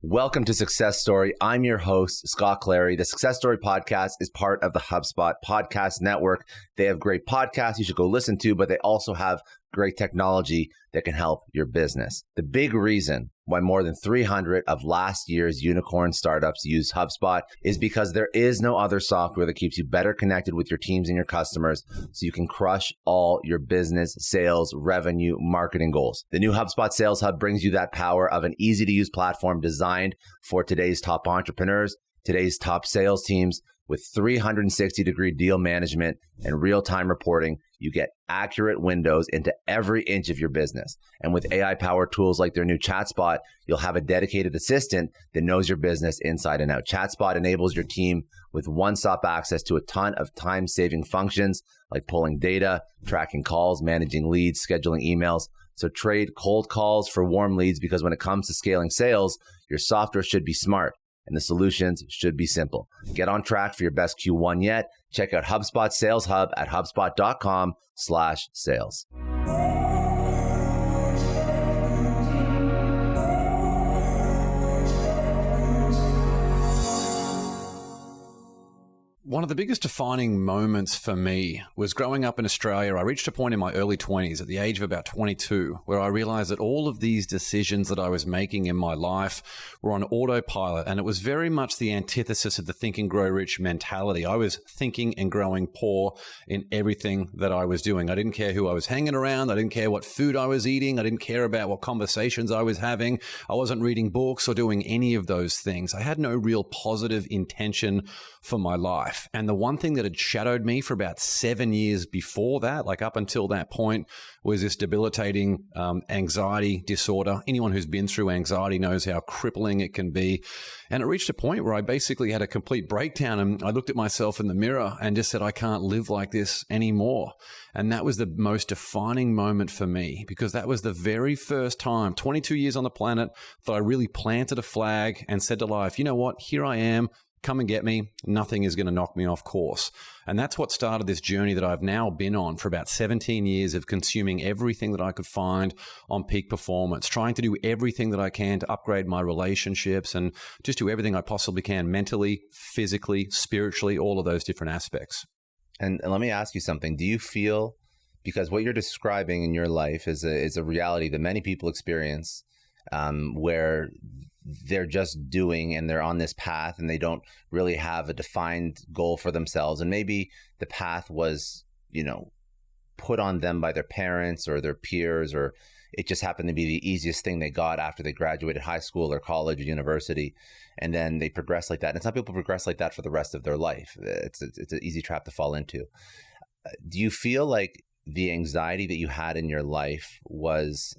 Welcome to Success Story. I'm your host, Scott Clary. The Success Story podcast is part of the HubSpot podcast network. They have great podcasts you should go listen to, but they also have great technology that can help your business. The big reason why more than 300 of last year's unicorn startups use HubSpot is because there is no other software that keeps you better connected with your teams and your customers so you can crush all your business, sales, revenue, marketing goals. The new HubSpot Sales Hub brings you that power of an easy-to-use platform designed for today's top entrepreneurs, today's top sales teams. With 360-degree deal management and real-time reporting, you get accurate windows into every inch of your business. And with AI-powered tools like their new ChatSpot, you'll have a dedicated assistant that knows your business inside and out. ChatSpot enables your team with one-stop access to a ton of time-saving functions like pulling data, tracking calls, managing leads, scheduling emails. So trade cold calls for warm leads, because when it comes to scaling sales, your software should be smart and the solutions should be simple. Get on track for your best Q1 yet. Check out HubSpot Sales Hub at HubSpot.com/sales. One of the biggest defining moments for me was growing up in Australia. I reached a point in my early 20s at the age of about 22 where I realized that all of these decisions that I was making in my life were on autopilot, and it was very much the antithesis of the think and grow rich mentality. I was thinking and growing poor in everything that I was doing. I didn't care who I was hanging around. I didn't care what food I was eating. I didn't care about what conversations I was having. I wasn't reading books or doing any of those things. I had no real positive intention for my life. And the one thing that had shadowed me for about 7 years before that, like up until that point, was this debilitating anxiety disorder. Anyone who's been through anxiety knows how crippling it can be. And it reached a point where I basically had a complete breakdown, and I looked at myself in the mirror and just said, I can't live like this anymore. And that was the most defining moment for me, because that was the very first time, 22 years on the planet, that I really planted a flag and said to life, you know what, here I am. Come and get me. Nothing is going to knock me off course. And that's what started this journey that I've now been on for about 17 years of consuming everything that I could find on peak performance, trying to do everything that I can to upgrade my relationships and just do everything I possibly can mentally, physically, spiritually, all of those different aspects. And let me ask you something. Do you feel, because what you're describing in your life is a reality that many people experience, where they're just doing and they're on this path and they don't really have a defined goal for themselves. And maybe the path was, put on them by their parents or their peers, or it just happened to be the easiest thing they got after they graduated high school or college or university. And then they progress like that. And some people progress like that for the rest of their life. It's an easy trap to fall into. Do you feel like the anxiety that you had in your life was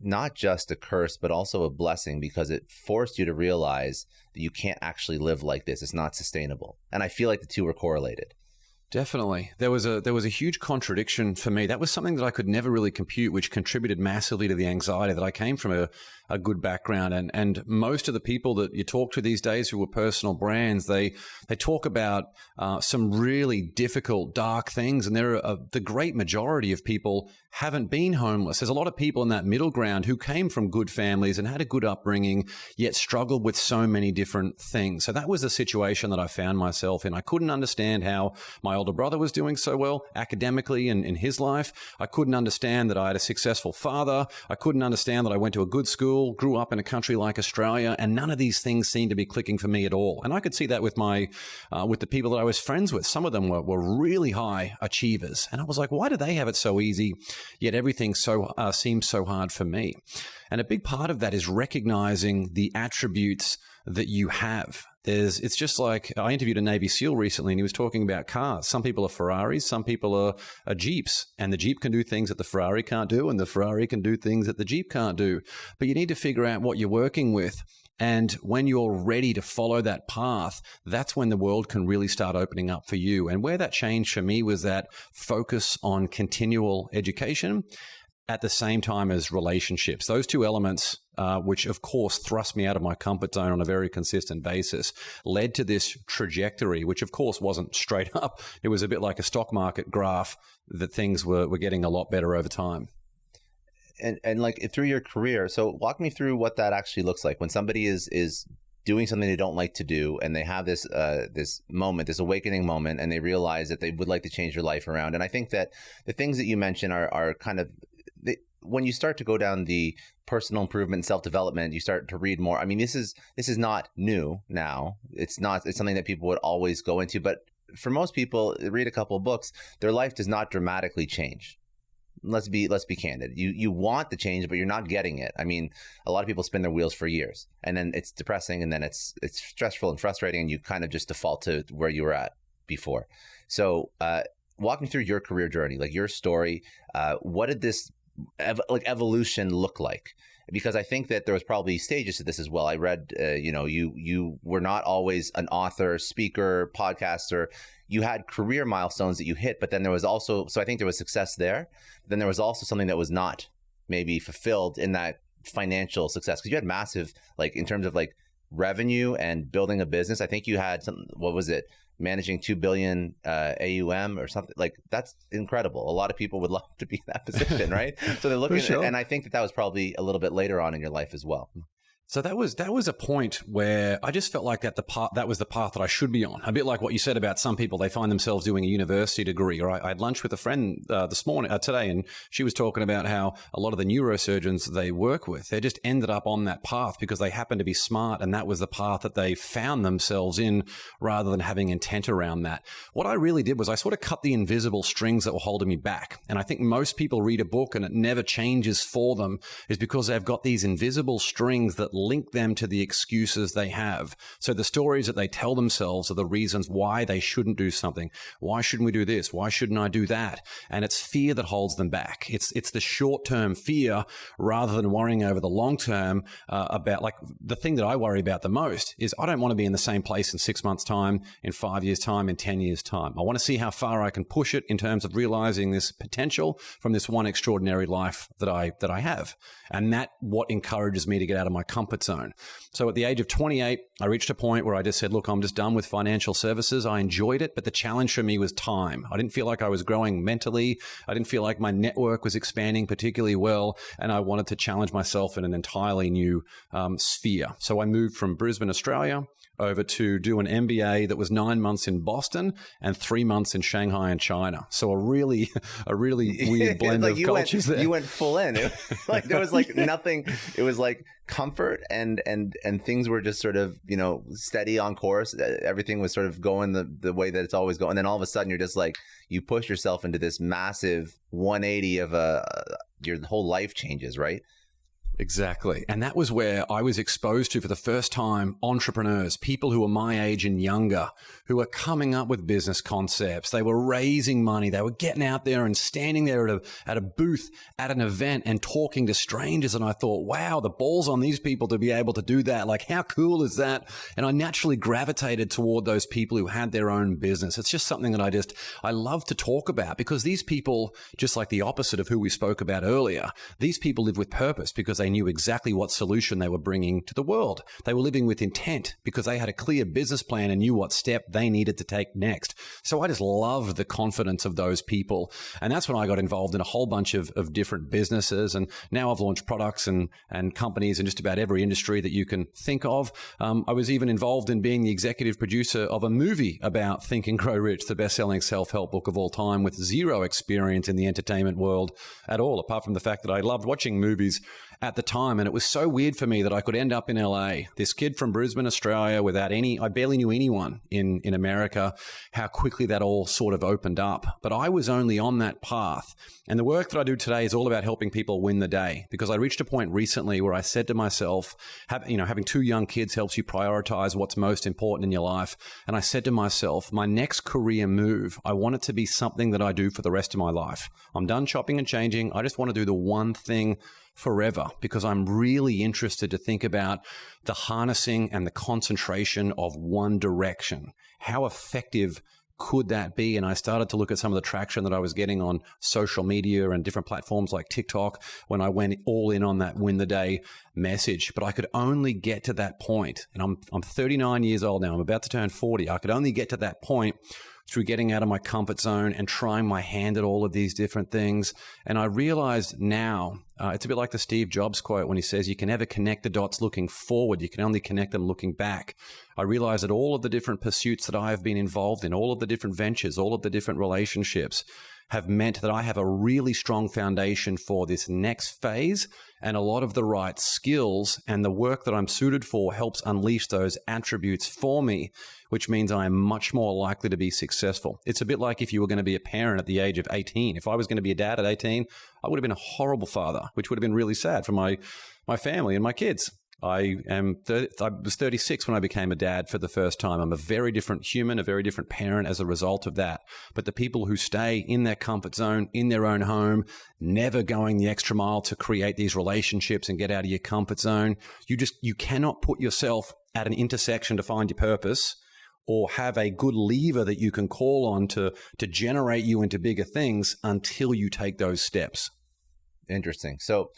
not just a curse, but also a blessing, because it forced you to realize that you can't actually live like this? It's not sustainable. And I feel like the two were correlated. Definitely. There was a huge contradiction for me. That was something that I could never really compute, which contributed massively to the anxiety. That I came from a good background, and most of the people that you talk to these days who are personal brands, they talk about some really difficult, dark things, and the great majority of people haven't been homeless. There's a lot of people in that middle ground who came from good families and had a good upbringing, yet struggled with so many different things. So that was the situation that I found myself in. I couldn't understand how my older brother was doing so well academically and in his life. I couldn't understand that I had a successful father. I couldn't understand that I went to a good school, grew up in a country like Australia, and none of these things seemed to be clicking for me at all. And I could see that with with the people that I was friends with. Some of them were really high achievers. And I was like, why do they have it so easy, yet everything seems so hard for me? And a big part of that is recognizing the attributes that you have. It's just like, I interviewed a Navy SEAL recently, and he was talking about cars. Some people are Ferraris, some people are Jeeps, and the Jeep can do things that the Ferrari can't do, and the Ferrari can do things that the Jeep can't do. But you need to figure out what you're working with. And when you're ready to follow that path, that's when the world can really start opening up for you. And where that changed for me was that focus on continual education at the same time as relationships. Those two elements, which of course thrust me out of my comfort zone on a very consistent basis, led to this trajectory, which of course wasn't straight up. It was a bit like a stock market graph, that things were getting a lot better over time. and like through your career, so walk me through what that actually looks like when somebody is doing something they don't like to do, and they have this moment, this awakening moment, and they realize that they would like to change their life around. And I think that the things that you mentioned are kind of, when you start to go down the personal improvement and self-development, you start to read more. I mean, this is not new now. It's something that people would always go into, but for most people, read a couple of books, their life does not dramatically change. Let's be candid. You want the change, but you're not getting it. I mean, a lot of people spin their wheels for years, and then it's depressing, and then it's stressful and frustrating, and you kind of just default to where you were at before. So, walk me through your career journey, like your story. What did this evolution look like? Because I think that there was probably stages to this as well. I read, you were not always an author, speaker, podcaster. You had career milestones that you hit, but then there was also, so I think there was success there. Then there was also something that was not maybe fulfilled in that financial success, because you had massive, like in terms of like revenue and building a business. I think you had some, what was it? Managing 2 billion AUM or something. Like, that's incredible. A lot of people would love to be in that position, right? So they're looking at, and I think that was probably a little bit later on in your life as well. So that was a point where I just felt like that was the path that I should be on. A bit like what you said about some people, they find themselves doing a university degree. Or I had lunch with a friend today, and she was talking about how a lot of the neurosurgeons they work with, they just ended up on that path because they happened to be smart, and that was the path that they found themselves in, rather than having intent around that. What I really did was I sort of cut the invisible strings that were holding me back. And I think most people read a book and it never changes for them, is because they've got these invisible strings that link them to the excuses they have. So the stories that they tell themselves are the reasons why they shouldn't do something. Why shouldn't we do this? Why shouldn't I do that? And it's fear that holds them back. It's the short-term fear, rather than worrying over the long-term about, like, the thing that I worry about the most is I don't want to be in the same place in 6 months' time, in 5 years' time, in 10 years' time. I want to see how far I can push it in terms of realizing this potential from this one extraordinary life that I have. And that's what encourages me to get out of my comfort zone. So at the age of 28, I reached a point where I just said, look, I'm just done with financial services. I enjoyed it, but the challenge for me was time. I didn't feel like I was growing mentally. I didn't feel like my network was expanding particularly well, and I wanted to challenge myself in an entirely new sphere. So I moved from Brisbane, Australia, over to do an MBA that was 9 months in Boston and 3 months in Shanghai and China. So a really weird blend of cultures there. You went full in. Like, there was like nothing. It was like comfort and things were just sort of, steady on course. Everything was sort of going the way that it's always going. And then all of a sudden you're just like, you push yourself into this massive 180 of your whole life changes, right? Exactly. And that was where I was exposed to, for the first time, entrepreneurs, people who were my age and younger, who were coming up with business concepts. They were raising money. They were getting out there and standing there at a booth at an event and talking to strangers. And I thought, wow, the balls on these people to be able to do that. Like, how cool is that? And I naturally gravitated toward those people who had their own business. It's just something that I love to talk about, because these people, just like the opposite of who we spoke about earlier, these people live with purpose because they knew exactly what solution they were bringing to the world. They were living with intent because they had a clear business plan and knew what step they needed to take next. So I just loved the confidence of those people. And that's when I got involved in a whole bunch of different businesses. And now I've launched products and companies in just about every industry that you can think of. I was even involved in being the executive producer of a movie about Think and Grow Rich, the best-selling self-help book of all time, with zero experience in the entertainment world at all, apart from the fact that I loved watching movies at the time. And it was so weird for me that I could end up in LA, this kid from Brisbane, Australia, I barely knew anyone in America, how quickly that all sort of opened up. But I was only on that path. And the work that I do today is all about helping people win the day, because I reached a point recently where I said to myself, having 2 young kids helps you prioritize what's most important in your life. And I said to myself, my next career move, I want it to be something that I do for the rest of my life. I'm done chopping and changing. I just want to do the one thing forever, because I'm really interested to think about the harnessing and the concentration of one direction. How effective could that be? And I started to look at some of the traction that I was getting on social media and different platforms like TikTok when I went all in on that win the day message. But I could only get to that point. And I'm 39 years old now. I'm about to turn 40. I could only get to that point through getting out of my comfort zone and trying my hand at all of these different things. And I realized now, it's a bit like the Steve Jobs quote when he says, you can never connect the dots looking forward. You can only connect them looking back. I realized that all of the different pursuits that I have been involved in, all of the different ventures, all of the different relationships have meant that I have a really strong foundation for this next phase, and a lot of the right skills and the work that I'm suited for helps unleash those attributes for me, which means I am much more likely to be successful. It's a bit like if you were going to be a parent at the age of 18. If I was going to be a dad at 18, I would have been a horrible father, which would have been really sad for my family and my kids. I was 36 when I became a dad for the first time. I'm a very different human, a very different parent as a result of that. But the people who stay in their comfort zone, in their own home, never going the extra mile to create these relationships and get out of your comfort zone, you cannot put yourself at an intersection to find your purpose or have a good lever that you can call on to generate you into bigger things until you take those steps. Interesting. So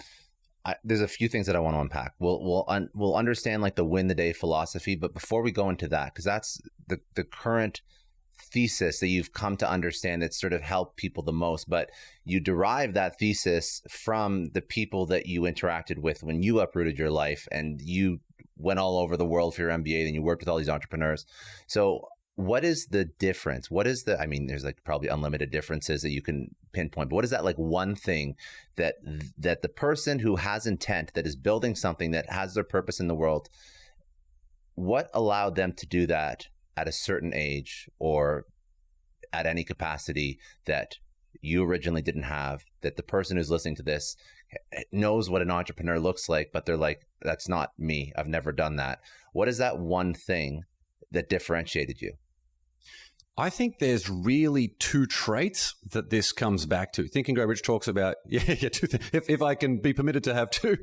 there's a few things that I want to unpack. We'll understand like the win the day philosophy, but before we go into that, because that's the current thesis that you've come to understand that's sort of helped people the most, but you derive that thesis from the people that you interacted with when you uprooted your life and you went all over the world for your MBA, then you worked with all these entrepreneurs. So what is the difference? I mean, there's like probably unlimited differences that you can pinpoint, but what is that like one thing that the person who has intent, that is building something that has their purpose in the world, what allowed them to do that at a certain age or at any capacity that you originally didn't have, that the person who's listening to this knows what an entrepreneur looks like, but they're like, that's not me. I've never done that. What is that one thing that differentiated you? I think there's really two traits that this comes back to. Think and Grow Rich talks about, two things. If I can be permitted to have two,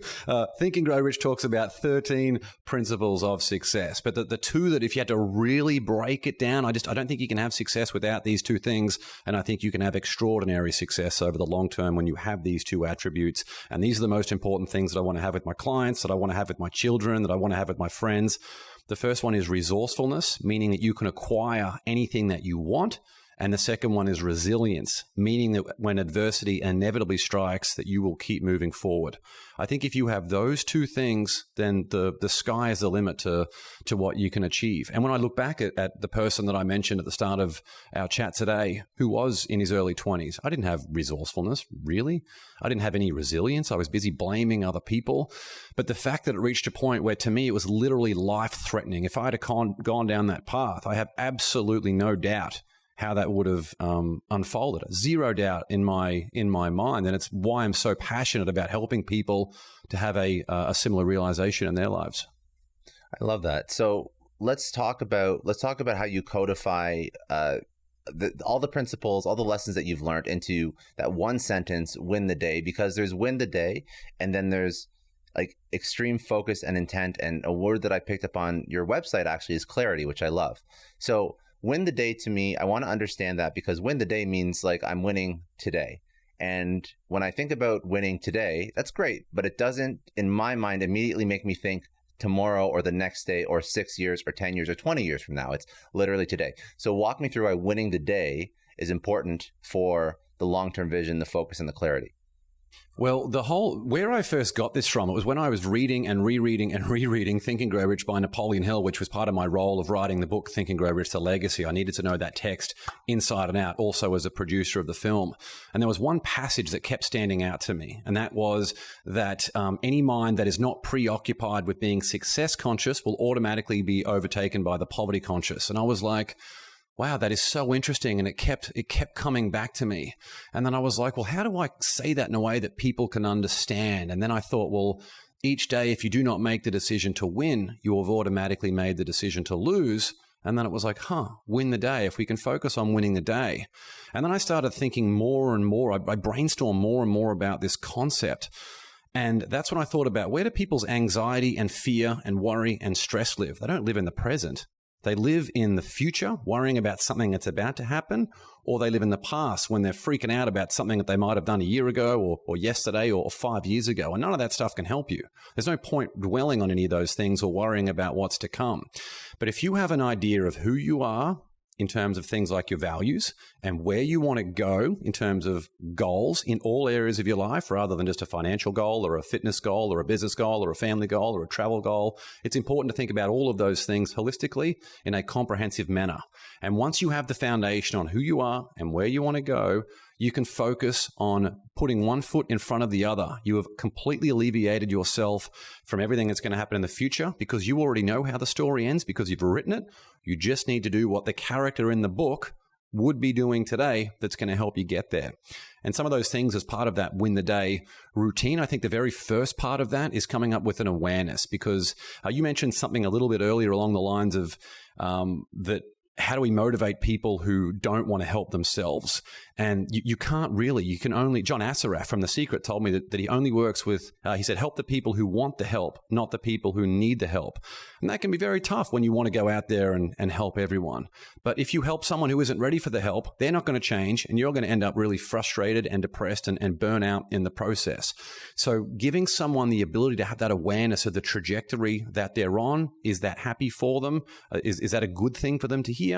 Think and Grow Rich talks about 13 principles of success. But the two that if you had to really break it down, I don't think you can have success without these two things. And I think you can have extraordinary success over the long term when you have these two attributes. And these are the most important things that I want to have with my clients, that I want to have with my children, that I want to have with my friends. The first one is resourcefulness, meaning that you can acquire anything that you want. And the second one is resilience, meaning that when adversity inevitably strikes, that you will keep moving forward. I think if you have those two things, then the sky is the limit to what you can achieve. And when I look back at the person that I mentioned at the start of our chat today, who was in his early 20s, I didn't have resourcefulness, really. I didn't have any resilience. I was busy blaming other people. But the fact that it reached a point where to me it was literally life-threatening, if I had gone down that path, I have absolutely no doubt how that would have unfolded. Zero doubt in my mind. And it's why I'm so passionate about helping people to have a similar realization in their lives. I love that. So let's talk about how you codify all the principles, all the lessons that you've learned into that one sentence, win the day, because there's win the day and then there's like extreme focus and intent. And a word that I picked up on your website actually is clarity, which I love. So win the day to me, I want to understand that, because win the day means like I'm winning today. And when I think about winning today, that's great, but it doesn't, in my mind, immediately make me think tomorrow or the next day or 6 years or 10 years or 20 years from now. It's literally today. So walk me through why winning the day is important for the long-term vision, the focus, and the clarity. Well, where I first got this from, it was when I was reading and rereading and rereading Think and Grow Rich by Napoleon Hill, which was part of my role of writing the book Think and Grow Rich, The Legacy. I needed to know that text inside and out, also as a producer of the film. And there was one passage that kept standing out to me, and that was that any mind that is not preoccupied with being success conscious will automatically be overtaken by the poverty conscious. And I was like, wow, that is so interesting. And it kept coming back to me. And then I was like, well, how do I say that in a way that people can understand? And then I thought, well, each day, if you do not make the decision to win, you have automatically made the decision to lose. And then it was like, win the day, if we can focus on winning the day. And then I started thinking more and more. I brainstormed more and more about this concept. And that's when I thought about, where do people's anxiety and fear and worry and stress live? They don't live in the present. They live in the future, worrying about something that's about to happen, or they live in the past when they're freaking out about something that they might have done a year ago or yesterday or 5 years ago. And none of that stuff can help you. There's no point dwelling on any of those things or worrying about what's to come. But if you have an idea of who you are in terms of things like your values and where you want to go in terms of goals in all areas of your life, rather than just a financial goal or a fitness goal or a business goal or a family goal or a travel goal. It's important to think about all of those things holistically in a comprehensive manner. And once you have the foundation on who you are and where you want to go, you can focus on putting one foot in front of the other. You have completely alleviated yourself from everything that's going to happen in the future because you already know how the story ends because you've written it. You just need to do what the character in the book would be doing today that's going to help you get there. And some of those things as part of that win the day routine, I think the very first part of that is coming up with an awareness, because you mentioned something a little bit earlier along the lines of that. How do we motivate people who don't want to help themselves? And you can't really, you can only, John Assaraf from The Secret told me that he only works with, he said, help the people who want the help, not the people who need the help. And that can be very tough when you want to go out there and help everyone. But if you help someone who isn't ready for the help, they're not going to change, and you're going to end up really frustrated and depressed and burn out in the process. So giving someone the ability to have that awareness of the trajectory that they're on, is that happy for them? Is that a good thing for them to hear?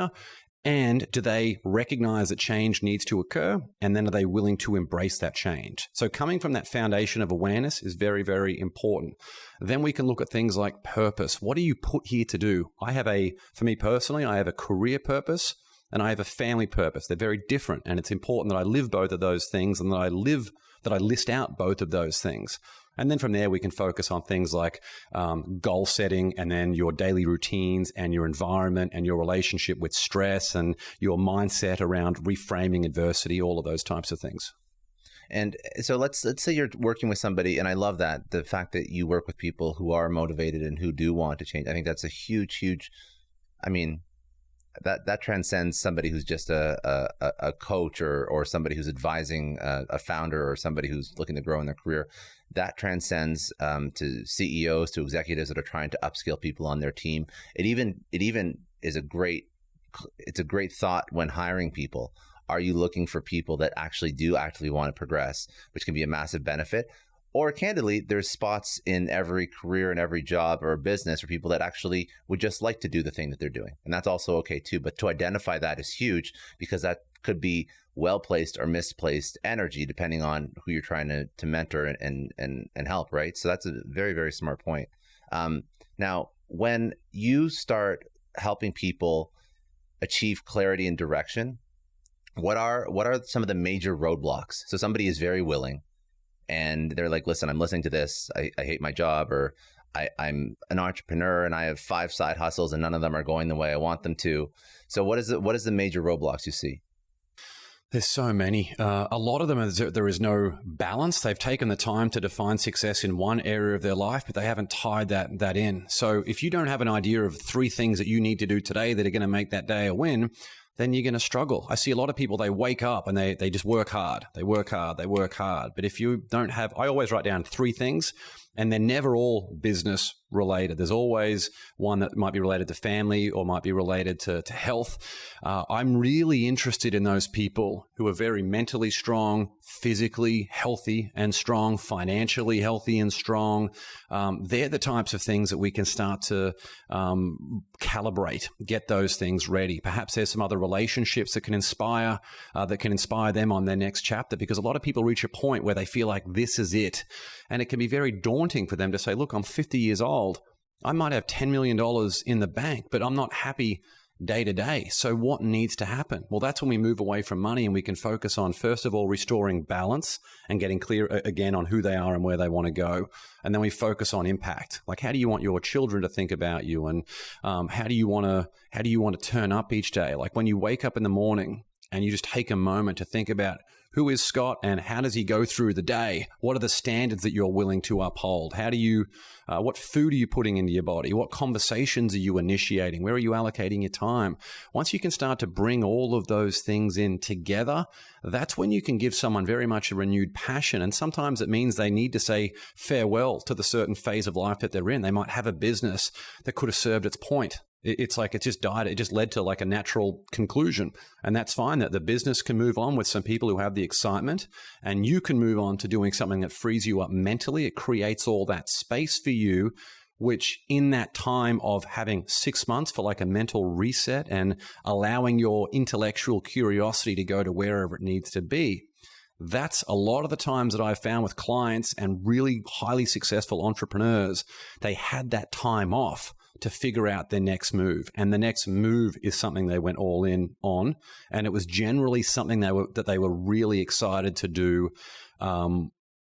And do they recognize that change needs to occur? And then are they willing to embrace that change? So coming from that foundation of awareness is very, very important. Then we can look at things like purpose. What are you put here to do? For me personally, I have a career purpose and I have a family purpose. They're very different. And it's important that I live both of those things and that I list out both of those things. And then from there, we can focus on things like goal setting, and then your daily routines and your environment and your relationship with stress and your mindset around reframing adversity, all of those types of things. And so let's say you're working with somebody, and I love that, the fact that you work with people who are motivated and who do want to change. I think that's a huge, I mean, that transcends somebody who's just a coach or somebody who's advising a founder or somebody who's looking to grow in their career. That transcends to CEOs, to executives that are trying to upskill people on their team. It even is a great thought when hiring people. Are you looking for people that actually do actively want to progress, which can be a massive benefit? Or candidly, there's spots in every career and every job or business for people that actually would just like to do the thing that they're doing. And that's also okay too. But to identify that is huge, because that could be well-placed or misplaced energy depending on who you're trying to mentor and help, right? So that's a very, very smart point. Now, when you start helping people achieve clarity and direction, what are some of the major roadblocks? So somebody is very willing, and they're like, listen, I'm listening to this. I hate my job, or I'm an entrepreneur and I have 5 side hustles and none of them are going the way I want them to. So what is the major roadblocks you see? There's so many. A lot of them is there is no balance. They've taken the time to define success in one area of their life, but they haven't tied that in. So if you don't have an idea of 3 things that you need to do today that are going to make that day a win, then you're going to struggle. I see a lot of people, they wake up and they just work hard. They work hard. But if you don't have, I always write down 3 things, and they're never all business related. There's always one that might be related to family or might be related to health. I'm really interested in those people who are very mentally strong, physically healthy and strong, financially healthy and strong. They're the types of things that we can start to calibrate, get those things ready. Perhaps there's some other relationships that can inspire them on their next chapter, because a lot of people reach a point where they feel like this is it. And it can be very daunting for them to say, look, I'm 50 years old. I might have $10 million in the bank, but I'm not happy day to day. So what needs to happen? Well, that's when we move away from money and we can focus on, first of all, restoring balance and getting clear again on who they are and where they want to go. And then we focus on impact. Like, how do you want your children to think about you? And how do you want to turn up each day? Like, when you wake up in the morning and you just take a moment to think about, who is Scott and how does he go through the day? What are the standards that you're willing to uphold? What food are you putting into your body? What conversations are you initiating? Where are you allocating your time? Once you can start to bring all of those things in together, that's when you can give someone very much a renewed passion. And sometimes it means they need to say farewell to the certain phase of life that they're in. They might have a business that could have served its point. It's like it just died. It just led to like a natural conclusion. And that's fine, that the business can move on with some people who have the excitement, and you can move on to doing something that frees you up mentally. It creates all that space for you which in that time of having 6 months for like a mental reset and allowing your intellectual curiosity to go to wherever it needs to be, that's a lot of the times that I've found with clients and really highly successful entrepreneurs, they had that time off to figure out their next move. And the next move is something they went all in on. And it was generally something that they were really excited to do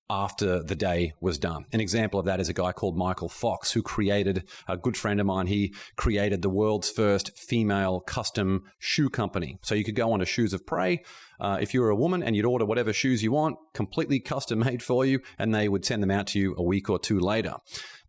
after the day was done. An example of that is a guy called Michael Fox, who created, a good friend of mine, he created the world's first female custom shoe company. So you could go onto Shoes of Prey. If you were a woman and you'd order whatever shoes you want, completely custom made for you, and they would send them out to you a week or two later.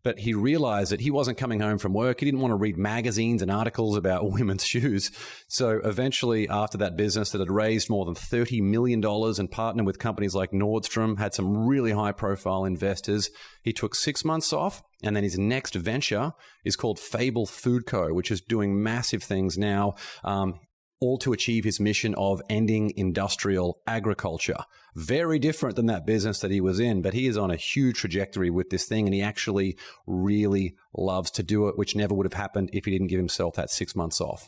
But he realized that he wasn't coming home from work. He didn't want to read magazines and articles about women's shoes. So eventually, after that business that had raised more than $30 million and partnered with companies like Nordstrom, had some really high-profile investors, he took 6 months off. And then his next venture is called Fable Food Co., which is doing massive things now, all to achieve his mission of ending industrial agriculture. Very different than that business that he was in, but he is on a huge trajectory with this thing, and he actually really loves to do it, which never would have happened if he didn't give himself that 6 months off.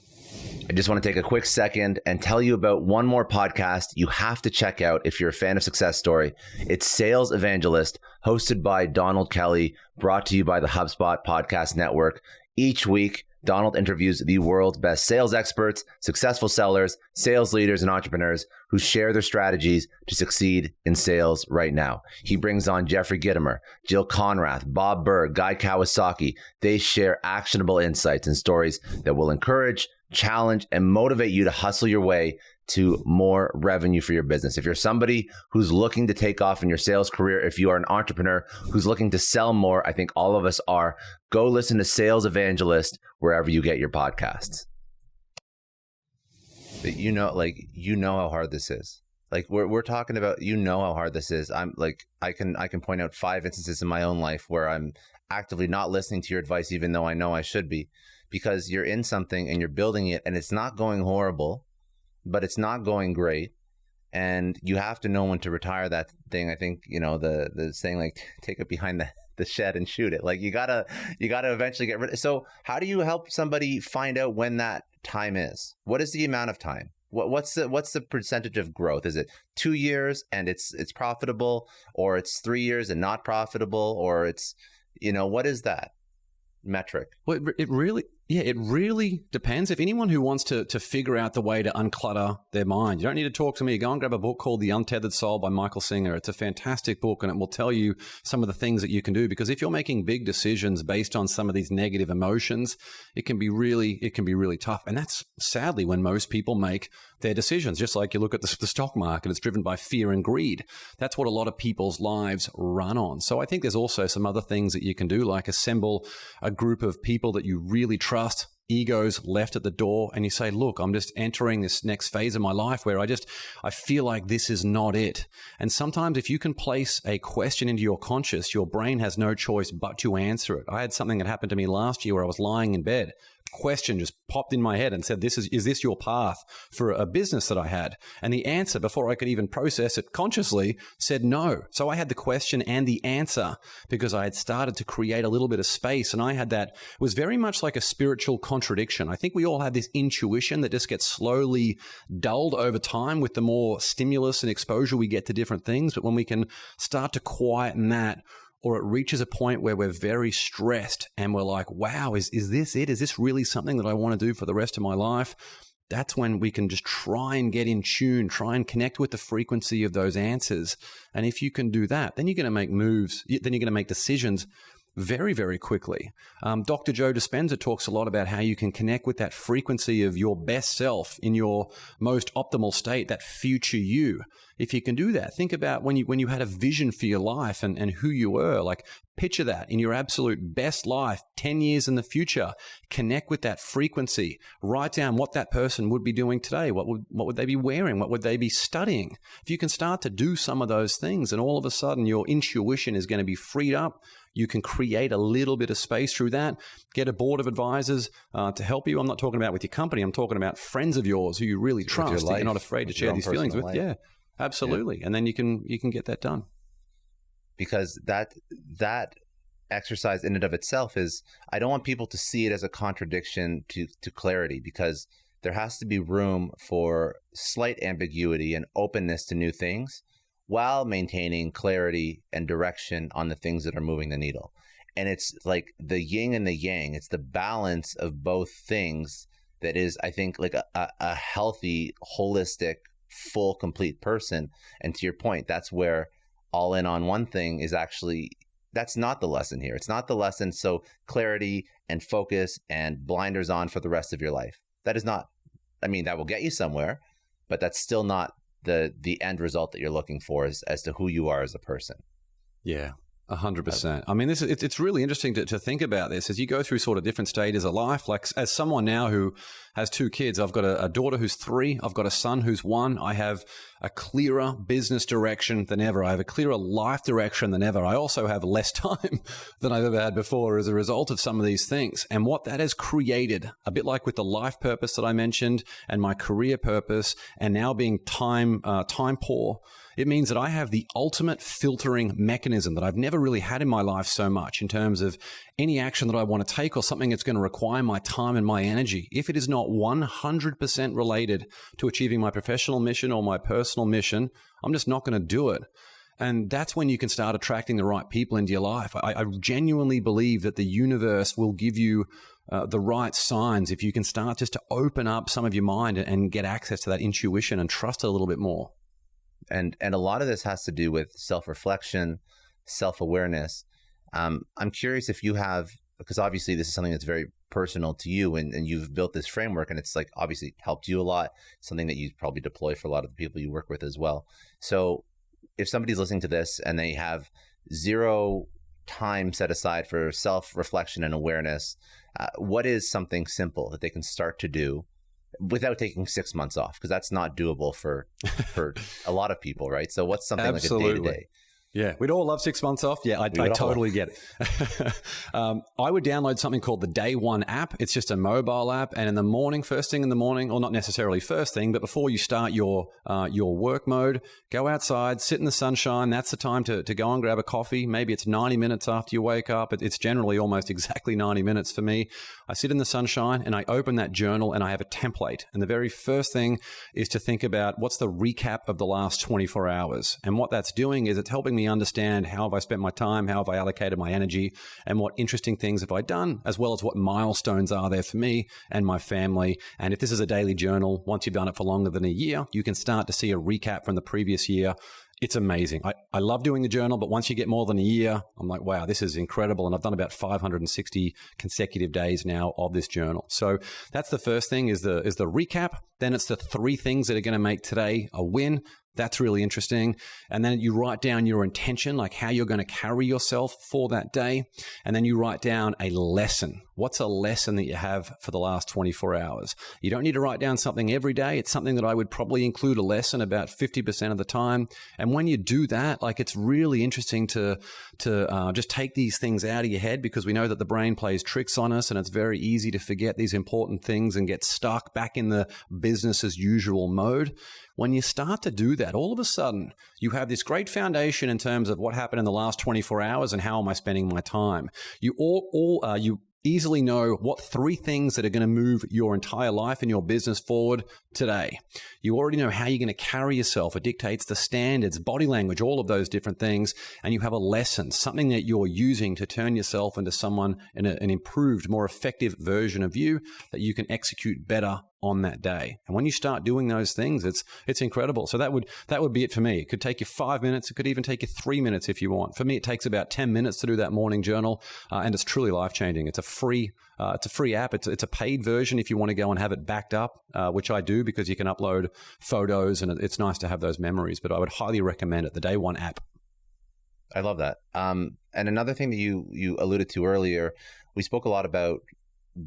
I just want to take a quick second and tell you about one more podcast you have to check out if you're a fan of Success Story. It's Sales Evangelist, hosted by Donald Kelly, brought to you by the HubSpot Podcast Network. Each week, Donald interviews the world's best sales experts, successful sellers, sales leaders, and entrepreneurs who share their strategies to succeed in sales right now. He brings on Jeffrey Gitomer, Jill Conrath, Bob Burr, Guy Kawasaki. They share actionable insights and stories that will encourage, challenge, and motivate you to hustle your way to more revenue for your business. If you're somebody who's looking to take off in your sales career, if you are an entrepreneur who's looking to sell more, I think all of us are, go listen to Sales Evangelist wherever you get your podcasts. But you know how hard this is. Like we're talking about, how hard this is. I'm like, I can point out 5 instances in my own life where I'm actively not listening to your advice, even though I know I should be, because you're in something and you're building it and it's not going horrible, but it's not going great, and you have to know when to retire that thing. I think, the saying, like, take it behind the shed and shoot it. Like you gotta eventually get rid of it. So how do you help somebody find out when that time is? What is the amount of time? What's the percentage of growth? Is it 2 years and it's profitable, or it's 3 years and not profitable, or it's, what is that metric? Well, it really depends. If anyone who wants to figure out the way to unclutter their mind, you don't need to talk to me. Go and grab a book called The Untethered Soul by Michael Singer. It's a fantastic book, and it will tell you some of the things that you can do. Because if you're making big decisions based on some of these negative emotions, it can be really tough. And that's sadly when most people make their decisions. Just like you look at the stock market, it's driven by fear and greed. That's what a lot of people's lives run on. So I think there's also some other things that you can do, like assemble a group of people that you really trust, egos left at the door, and you say, look, I'm just entering this next phase of my life where I feel like this is not it. And sometimes if you can place a question into your conscious, your brain has no choice but to answer it. I had something that happened to me last year where I was lying in bed. Question just popped in my head and said, is this your path for a business that I had? And the answer, before I could even process it consciously, said no. So I had the question and the answer because I had started to create a little bit of space, and I had that. It was very much like a spiritual contradiction. I think we all have this intuition that just gets slowly dulled over time with the more stimulus and exposure we get to different things. But when we can start to quieten that, or it reaches a point where we're very stressed and we're like, wow, is this it? Is this really something that I want to do for the rest of my life? That's when we can just try and get in tune, try and connect with the frequency of those answers. And if you can do that, then you're going to make moves, then you're going to make decisions very, very quickly. Dr. Joe Dispenza talks a lot about how you can connect with that frequency of your best self in your most optimal state, that future you. If you can do that, think about when you had a vision for your life and who you were. Like, picture that in your absolute best life, 10 years in the future. Connect with that frequency. Write down what that person would be doing today. What would they be wearing? What would they be studying? If you can start to do some of those things, and all of a sudden your intuition is going to be freed up, you can create a little bit of space through that. Get a board of advisors to help you. I'm not talking about with your company. I'm talking about friends of yours who you really trust, that you're not afraid to share these feelings with. Yeah, absolutely. Yeah. And then you can get that done. Because that exercise in and of itself is I don't want people to see it as a contradiction to clarity, because there has to be room for slight ambiguity and openness to new things while maintaining clarity and direction on the things that are moving the needle. And it's like the yin and the yang. It's the balance of both things that is, I think, like a healthy, holistic, full, complete person. And to your point, that's where all in on one thing is actually, that's not the lesson here. It's not the lesson. So clarity and focus and blinders on for the rest of your life. That is not, I mean, that will get you somewhere, but that's still not the end result that you're looking for as to who you are as a person. Yeah. 100%. I mean, it's really interesting to think about this as you go through sort of different stages of life. Like as someone now who has 2 kids, I've got a daughter who's 3. I've got a son who's 1. I have a clearer business direction than ever. I have a clearer life direction than ever. I also have less time than I've ever had before as a result of some of these things. And what that has created, a bit like with the life purpose that I mentioned and my career purpose, and now being time poor, it means that I have the ultimate filtering mechanism that I've never really had in my life so much in terms of any action that I want to take or something that's going to require my time and my energy. If it is not 100% related to achieving my professional mission or my personal mission, I'm just not going to do it. And that's when you can start attracting the right people into your life. I genuinely believe that the universe will give you the right signs if you can start just to open up some of your mind and get access to that intuition and trust it a little bit more. And a lot of this has to do with self-reflection, self-awareness. I'm curious if you have, because obviously this is something that's very personal to you, and you've built this framework, and it's like obviously helped you a lot, something that you probably deploy for a lot of the people you work with as well. So if somebody's listening to this and they have 0 time set aside for self-reflection and awareness, what is something simple that they can start to do without taking 6 months off? Because that's not doable for a lot of people, right? So what's something Absolutely. like a day-to-day? Yeah, we'd all love 6 months off. Yeah, I totally get it. I would download something called the Day One app. It's just a mobile app. And in the morning, first thing in the morning, or not necessarily first thing, but before you start your work mode, go outside, sit in the sunshine. That's the time to go and grab a coffee. Maybe it's 90 minutes after you wake up. It's generally almost exactly 90 minutes for me. I sit in the sunshine and I open that journal and I have a template. And the very first thing is to think about what's the recap of the last 24 hours. And what that's doing is it's helping me understand how have I spent my time, how have I allocated my energy, and what interesting things have I done, as well as what milestones are there for me and my family. And if this is a daily journal, once you've done it for longer than a year, you can start to see a recap from the previous year. It's amazing. I love doing the journal, but once you get more than a year, I'm like, wow, this is incredible. And I've done about 560 consecutive days now of this journal. So that's the first thing is the recap. Then it's the 3 things that are going to make today a win. That's really interesting. And then you write down your intention, like how you're going to carry yourself for that day. And then you write down a lesson. What's a lesson that you have for the last 24 hours? You don't need to write down something every day. It's something that I would probably include a lesson about 50% of the time. And when you do that, like it's really interesting to just take these things out of your head, because we know that the brain plays tricks on us and it's very easy to forget these important things and get stuck back in the business as usual mode. When you start to do that, all of a sudden, you have this great foundation in terms of what happened in the last 24 hours and how am I spending my time. You you easily know what 3 things that are going to move your entire life and your business forward today. You already know how you're going to carry yourself. It dictates the standards, body language, all of those different things. And you have a lesson, something that you're using to turn yourself into someone in an improved, more effective version of you that you can execute better on that day. And when you start doing those things, it's incredible. So that would be it for me. It could take you 5 minutes. It could even take you 3 minutes if you want. For me, it takes about 10 minutes to do that morning journal, and it's truly life-changing. It's a free app. It's a paid version if you want to go and have it backed up, which I do because you can upload photos, and it's nice to have those memories. But I would highly recommend it, the Day One app. I love that. And another thing that you alluded to earlier, we spoke a lot about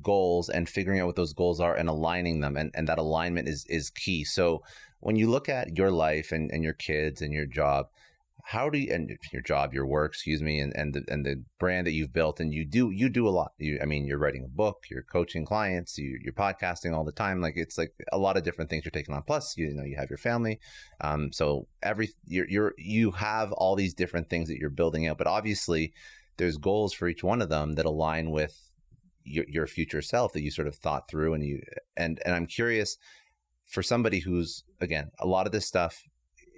goals and figuring out what those goals are and aligning them. And that alignment is key. So when you look at your life and your kids and your job, your work, and the brand that you've built, and you do a lot. You're writing a book, you're coaching clients, you're podcasting all the time. Like it's like a lot of different things you're taking on. Plus, you have your family. So you have all these different things that you're building out. But obviously, there's goals for each one of them that align with your future self that you sort of thought through. And I'm curious, for somebody who's, again, a lot of this stuff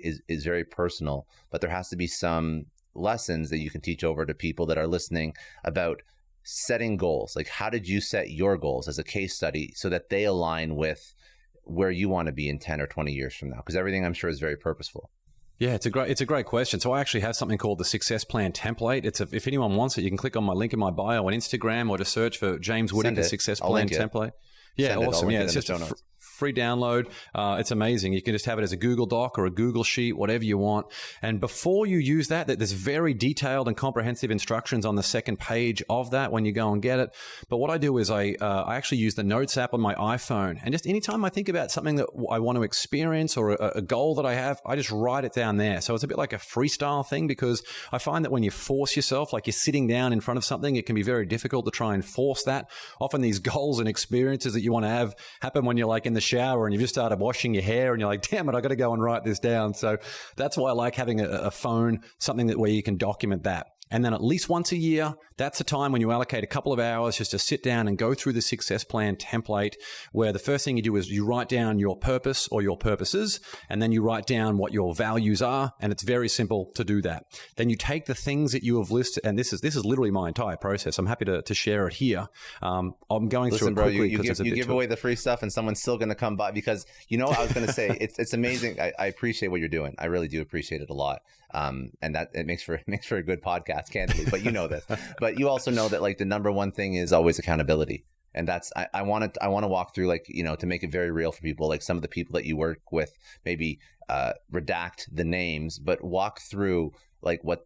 is very personal, but there has to be some lessons that you can teach over to people that are listening about setting goals. Like, how did you set your goals as a case study so that they align with where you want to be in 10 or 20 years from now? Because everything, I'm sure, is very purposeful. Yeah, it's a great question. So I actually have something called the Success Plan Template. If anyone wants it, you can click on my link in my bio on Instagram, or just search for James Whittaker Success Plan Template. Yeah, awesome. Yeah, it's just a free download. It's amazing. You can just have it as a Google Doc or a Google Sheet, whatever you want. And before you use that, there's very detailed and comprehensive instructions on the second page of that when you go and get it. But what I do is I actually use the Notes app on my iPhone. And just anytime I think about something that I want to experience or a goal that I have, I just write it down there. So it's a bit like a freestyle thing, because I find that when you force yourself, like you're sitting down in front of something, it can be very difficult to try and force that. Often these goals and experiences that you want to have happen when you're like in the shower and you've just started washing your hair and you're like, damn it, I got to go and write this down. So that's why I like having a phone, something where you can document that. And then at least once a year, that's a time when you allocate a couple of hours just to sit down and go through the Success Plan Template, where the first thing you do is you write down your purpose or your purposes, and then you write down what your values are, and it's very simple to do that. Then you take the things that you have listed, and this is literally my entire process. I'm happy to share it here. I'm going through it quickly because you give away the free stuff, and someone's still going to come by, because I was going to say it's amazing. I appreciate what you're doing. I really do appreciate it a lot. And that it makes for a good podcast, candidly, but you know this. But you also know that, like, the number one thing is always accountability. And that's, I want to walk through, like, to make it very real for people, like some of the people that you work with, maybe redact the names, but walk through like what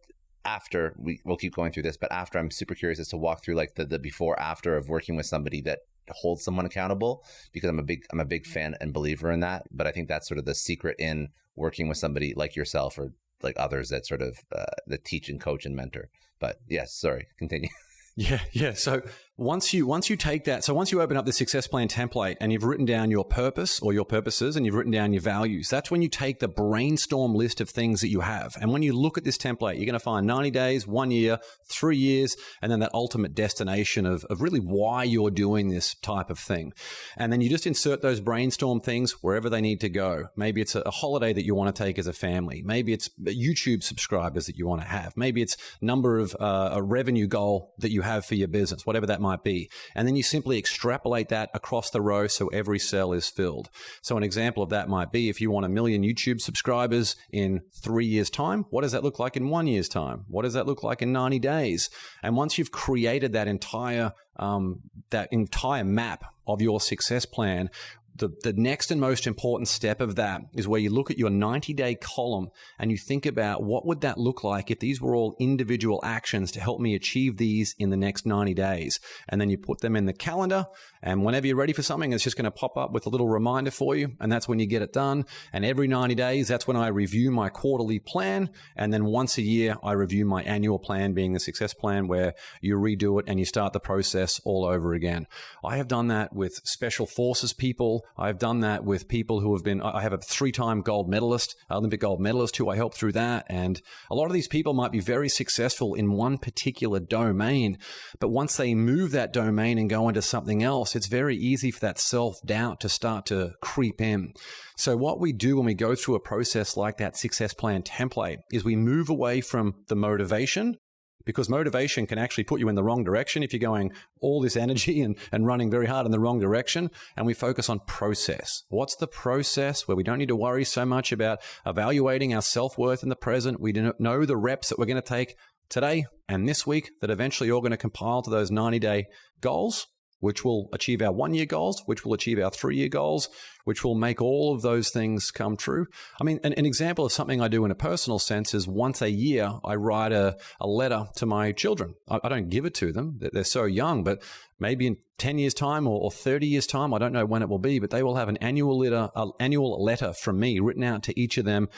after we'll keep going through this, but after, I'm super curious as to walk through like the before after of working with somebody that holds someone accountable, because I'm a big fan and believer in that. But I think that's sort of the secret in working with somebody like yourself, or like others that sort of that teach and coach and mentor. But yes, sorry, continue. Yeah. So once you take that, so once you open up the Success Plan Template and you've written down your purpose or your purposes and you've written down your values, that's when you take the brainstorm list of things that you have. And when you look at this template, you're going to find 90 days, 1 year, 3 years, and then that ultimate destination of really why you're doing this type of thing. And then you just insert those brainstorm things wherever they need to go. Maybe it's a holiday that you want to take as a family. Maybe it's YouTube subscribers that you want to have. Maybe it's number of a revenue goal that you have for your business, whatever that might be. And then you simply extrapolate that across the row so every cell is filled. So an example of that might be, if you want 1 million YouTube subscribers in 3 years' time, what does that look like in 1 year's time? What does that look like in 90 days? And once you've created that entire map of your success plan, the next and most important step of that is where you look at your 90-day column and you think about, what would that look like if these were all individual actions to help me achieve these in the next 90 days? And then you put them in the calendar, and whenever you're ready for something, it's just going to pop up with a little reminder for you, and that's when you get it done. And every 90 days, that's when I review my quarterly plan, and then once a year, I review my annual plan, being the success plan, where you redo it and you start the process all over again. I have done that with special forces people. I've done that with people who have been, I have a 3-time gold medalist, Olympic gold medalist, who I helped through that. And a lot of these people might be very successful in one particular domain, but once they move that domain and go into something else, it's very easy for that self-doubt to start to creep in. So what we do when we go through a process like that success plan template is we move away from the motivation, because motivation can actually put you in the wrong direction if you're going all this energy and running very hard in the wrong direction. And we focus on process. What's the process where we don't need to worry so much about evaluating our self-worth in the present? We know the reps that we're going to take today and this week that eventually are going to compile to those 90-day goals, which will achieve our 1-year goals, which will achieve our 3-year goals, which will make all of those things come true. I mean, an example of something I do in a personal sense is once a year, I write a letter to my children. I don't give it to them. They're so young, but maybe in 10 years' time or 30 years' time, I don't know when it will be, but they will have an annual letter from me written out to each of them,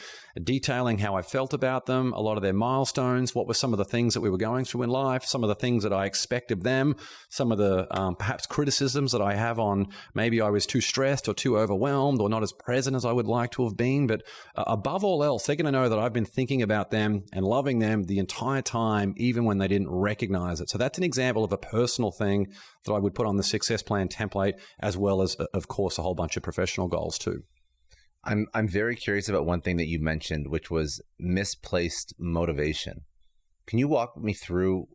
detailing how I felt about them, a lot of their milestones, what were some of the things that we were going through in life, some of the things that I expect of them, some of the perhaps criticisms that I have on maybe I was too stressed or too overwhelmed or not as present as I would like to have been. But above all else, they're going to know that I've been thinking about them and loving them the entire time, even when they didn't recognize it. So that's an example of a personal thing that I would put on the success plan template, as well as, of course, a whole bunch of professional goals too. I'm very curious about one thing that you mentioned, which was misplaced motivation. Can you walk me through,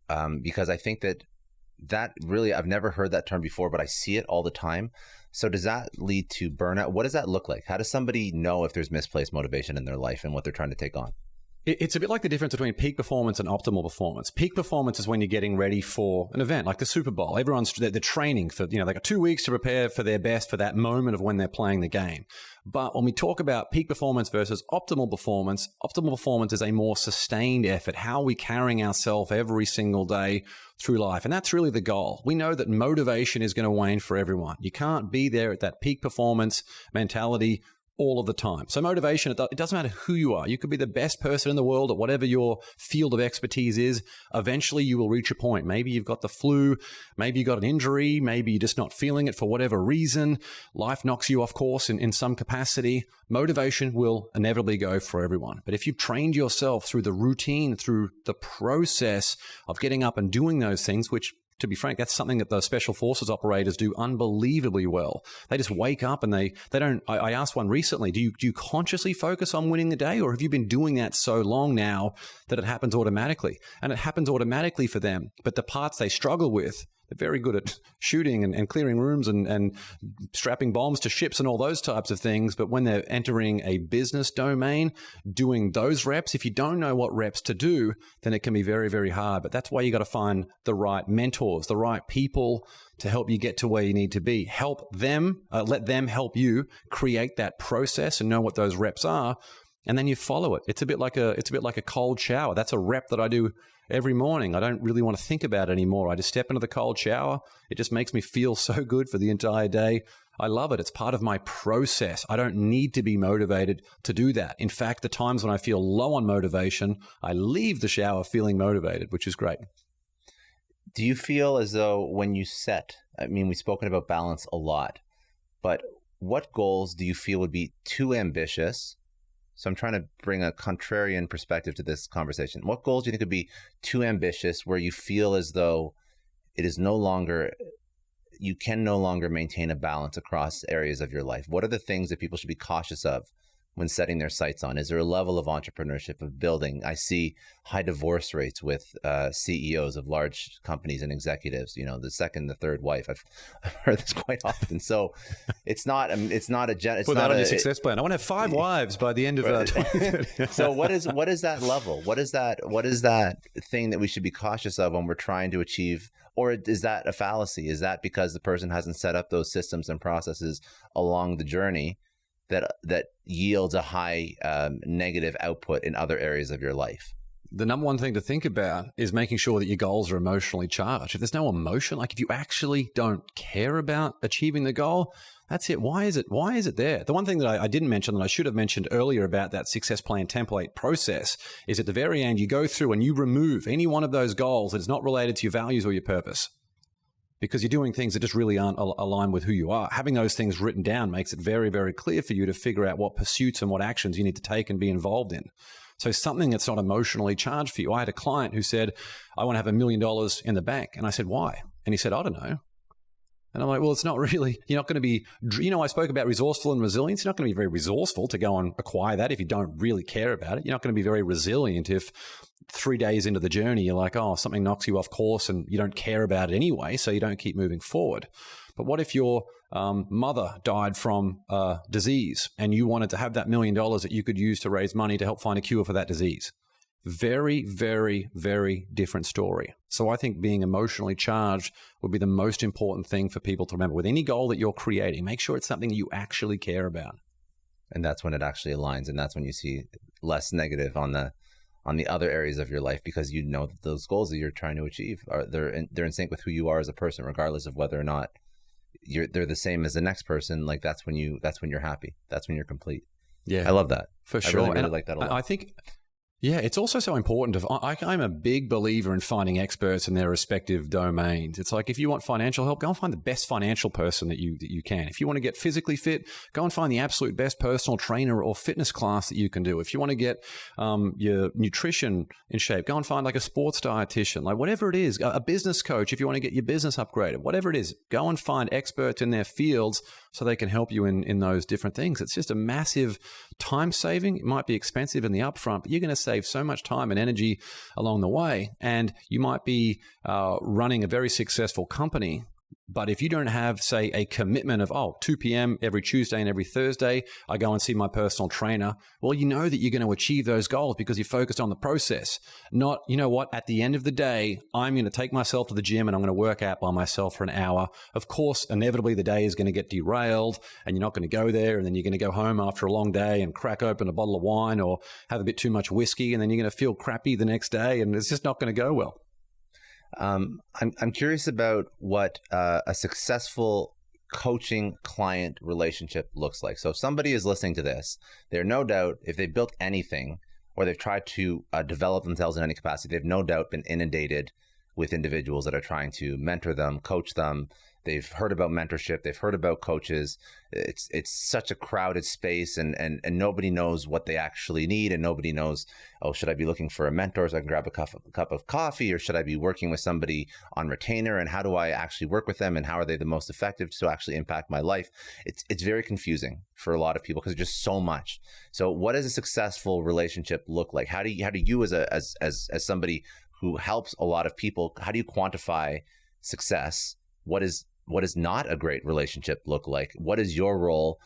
because I think that really, I've never heard that term before, but I see it all the time. So does that lead to burnout? What does that look like? How does somebody know if there's misplaced motivation in their life and what they're trying to take on? It's a bit like the difference between peak performance and optimal performance. Peak performance is when you're getting ready for an event like the Super Bowl. They're training for, they got 2 weeks to prepare for their best for that moment of when they're playing the game. But when we talk about peak performance versus optimal performance is a more sustained effort. How are we carrying ourselves every single day through life? And that's really the goal. We know that motivation is going to wane for everyone. You can't be there at that peak performance mentality all of the time. So motivation, it doesn't matter who you are. You could be the best person in the world at whatever your field of expertise is. Eventually you will reach a point. Maybe you've got the flu, maybe you got an injury, maybe you're just not feeling it for whatever reason. Life knocks you off course in some capacity. Motivation will inevitably go for everyone. But if you've trained yourself through the routine, through the process of getting up and doing those things, which, to be frank, that's something that the special forces operators do unbelievably well. They just wake up and they don't. I asked one recently, do you consciously focus on winning the day, or have you been doing that so long now that it happens automatically? And it happens automatically for them. But the parts they struggle with, they're very good at shooting and clearing rooms and strapping bombs to ships and all those types of things. But when they're entering a business domain, doing those reps, if you don't know what reps to do, then it can be very, very hard. But that's why you got to find the right mentors, the right people to help you get to where you need to be. Help them, let them help you create that process and know what those reps are. And then you follow it. It's a bit like a cold shower. That's a rep that I do every morning. I don't really want to think about it anymore. I just step into the cold shower. It just makes me feel so good for the entire day. I love it. It's part of my process. I don't need to be motivated to do that. In fact, the times when I feel low on motivation, I leave the shower feeling motivated, which is great. Do you feel as though when you we've spoken about balance a lot, but what goals do you feel would be too ambitious? So I'm trying to bring a contrarian perspective to this conversation. What goals do you think would be too ambitious, where you feel as though you can no longer maintain a balance across areas of your life? What are the things that people should be cautious of when setting their sights on? Is there a level of entrepreneurship, of building? I see high divorce rates with CEOs of large companies and executives, the second, the third wife. I've heard this quite often. So it's not a put that on your success plan. I want to have 5 wives by the end of 2030. So what is that level? What is that thing that we should be cautious of when we're trying to achieve? Or is that a fallacy? Is that because the person hasn't set up those systems and processes along the journey that yields a high negative output in other areas of your life? The number one thing to think about is making sure that your goals are emotionally charged. If there's no emotion, like if you actually don't care about achieving the goal, that's it. Why is it there? The one thing that I didn't mention that I should have mentioned earlier about that success plan template process is at the very end, you go through and you remove any one of those goals that is not related to your values or your purpose, because you're doing things that just really aren't aligned with who you are. Having those things written down makes it very, very clear for you to figure out what pursuits and what actions you need to take and be involved in. So something that's not emotionally charged for you. I had a client who said, I want to have $1 million in the bank. And I said, why? And he said, I don't know. And I'm like, well, it's not really, you're not going to be, I spoke about resourceful and resilience. You're not going to be very resourceful to go and acquire that if you don't really care about it. You're not going to be very resilient if 3 days into the journey, you're like, oh, something knocks you off course and you don't care about it anyway, so you don't keep moving forward. But what if your mother died from disease and you wanted to have that $1 million that you could use to raise money to help find a cure for that disease? Very, very, very different story. So I think being emotionally charged would be the most important thing for people to remember. With any goal that you're creating, make sure it's something you actually care about. And that's when it actually aligns, and that's when you see less negative on on the other areas of your life, because you know that those goals that you're trying to achieve they're in sync with who you are as a person, regardless of whether or not they're the same as the next person. Like that's when you're happy. That's when you're complete. Yeah, I love that for sure. I really like that a lot. I think. Yeah, it's also so important. I'm a big believer in finding experts in their respective domains. It's like if you want financial help, go and find the best financial person that you can. If you want to get physically fit, go and find the absolute best personal trainer or fitness class that you can do. If you want to get your nutrition in shape, go and find like a sports dietitian, like whatever it is, a business coach. If you want to get your business upgraded, whatever it is, go and find experts in their fields so they can help you in those different things. It's just a massive time saving. It might be expensive in the upfront, but you're going to save so much time and energy along the way. And you might be running a very successful company, but if you don't have, say, a commitment of, 2 p.m. every Tuesday and every Thursday, I go and see my personal trainer, well, you know that you're going to achieve those goals because you're focused on the process. Not, you know what, at the end of the day, I'm going to take myself to the gym and I'm going to work out by myself for an hour. Of course, inevitably the day is going to get derailed and you're not going to go there, and then you're going to go home after a long day and crack open a bottle of wine or have a bit too much whiskey, and then you're going to feel crappy the next day, and it's just not going to go well. I'm curious about what a successful coaching client relationship looks like. So if somebody is listening to this, they're no doubt, if they've built anything or they've tried to develop themselves in any capacity, they've no doubt been inundated with individuals that are trying to mentor them, coach them. They've heard about mentorship. They've heard about coaches. It's such a crowded space, and nobody knows what they actually need, and nobody knows, should I be looking for a mentor so I can grab a cup of coffee, or should I be working with somebody on retainer, and how do I actually work with them, and how are they the most effective to actually impact my life? It's very confusing for a lot of people because there's just so much. So what does a successful relationship look like? How do you as somebody who helps a lot of people, how do you quantify success? What is not a great relationship look like? What is your role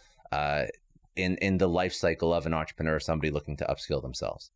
in the life cycle of an entrepreneur, somebody looking to upskill themselves?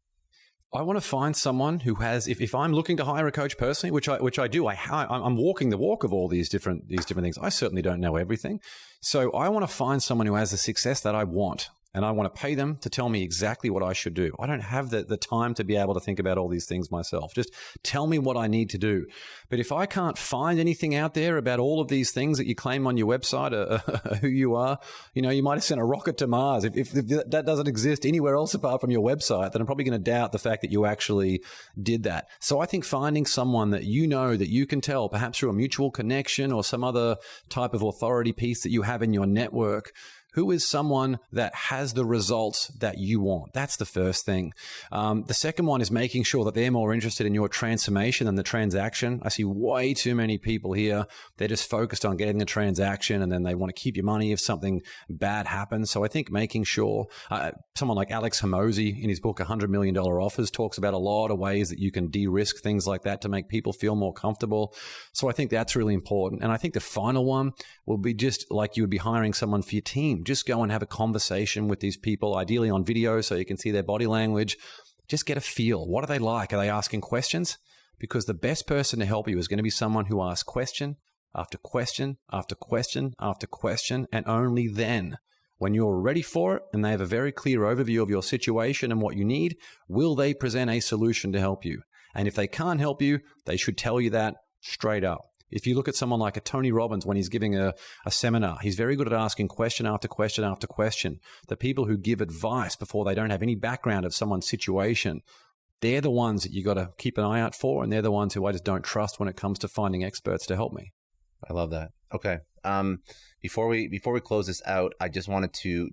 I want to find someone who has, if I'm looking to hire a coach personally, which I do, I'm walking the walk of all these different things. I certainly don't know everything. So I want to find someone who has the success that I want. And I want to pay them to tell me exactly what I should do. I don't have the time to be able to think about all these things myself. Just tell me what I need to do. But if I can't find anything out there about all of these things that you claim on your website, who you are, you might have sent a rocket to Mars. If that doesn't exist anywhere else apart from your website, then I'm probably going to doubt the fact that you actually did that. So I think finding someone that that you can tell, perhaps through a mutual connection or some other type of authority piece that you have in your network, who is someone that has the results that you want? That's the first thing. The second one is making sure that they're more interested in your transformation than the transaction. I see way too many people here. They're just focused on getting the transaction, and then they want to keep your money if something bad happens. So I think making sure someone like Alex Hormozi in his book, $100 Million Offers, talks about a lot of ways that you can de-risk things like that to make people feel more comfortable. So I think that's really important. And I think the final one will be just like you would be hiring someone for your team. Just go and have a conversation with these people, ideally on video so you can see their body language. Just get a feel. What are they like? Are they asking questions? Because the best person to help you is going to be someone who asks question after question after question after question, and only then, when you're ready for it and they have a very clear overview of your situation and what you need, will they present a solution to help you. And if they can't help you, they should tell you that straight up. If you look at someone like a Tony Robbins when he's giving a seminar, he's very good at asking question after question after question. The people who give advice before they don't have any background of someone's situation, they're the ones that you got to keep an eye out for, and they're the ones who I just don't trust when it comes to finding experts to help me. I love that. Okay. Before we close this out, I just wanted to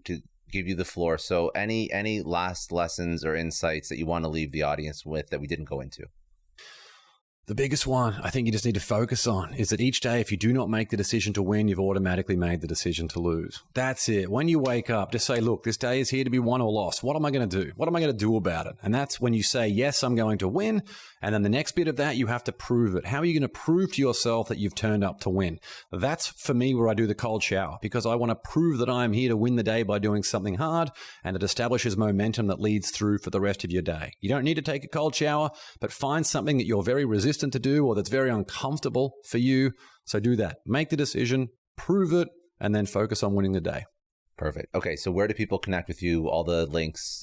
give you the floor. So any last lessons or insights that you want to leave the audience with that we didn't go into? The biggest one I think you just need to focus on is that each day, if you do not make the decision to win, you've automatically made the decision to lose. That's it. When you wake up, just say, look, this day is here to be won or lost. What am I going to do? What am I going to do about it? And that's when you say, yes, I'm going to win. And then the next bit of that, you have to prove it. How are you going to prove to yourself that you've turned up to win? That's for me where I do the cold shower, because I want to prove that I'm here to win the day by doing something hard, and it establishes momentum that leads through for the rest of your day. You don't need to take a cold shower, but find something that you're very resistant to do or that's very uncomfortable for you. So do that. Make the decision, prove it, and then focus on winning the day. Perfect. Okay, so where do people connect with you? All the links,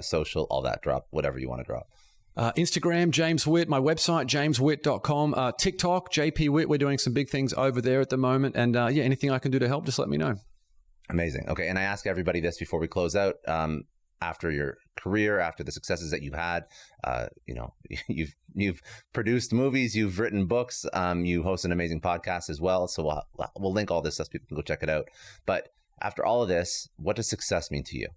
social, all that, drop whatever you want to drop. Instagram, James Whitt. My website, jameswitt.com. TikTok, JP Whitt. We're doing some big things over there at the moment. And anything I can do to help, just let me know. Amazing. Okay. And I ask everybody this before we close out. After your career, after the successes that you had, you've produced movies, you've written books, you host an amazing podcast as well. So we'll link all this so people can go check it out. But after all of this, what does success mean to you?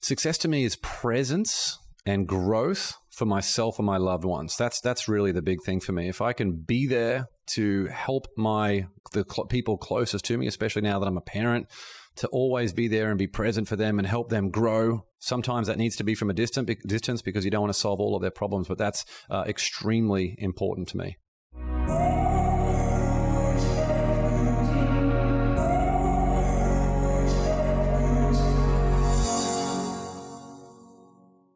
Success to me is presence and growth for myself and my loved ones. That's really the big thing for me. If I can be there to help the people closest to me, especially now that I'm a parent, to always be there and be present for them and help them grow. Sometimes that needs to be from a distance because you don't want to solve all of their problems, but that's extremely important to me.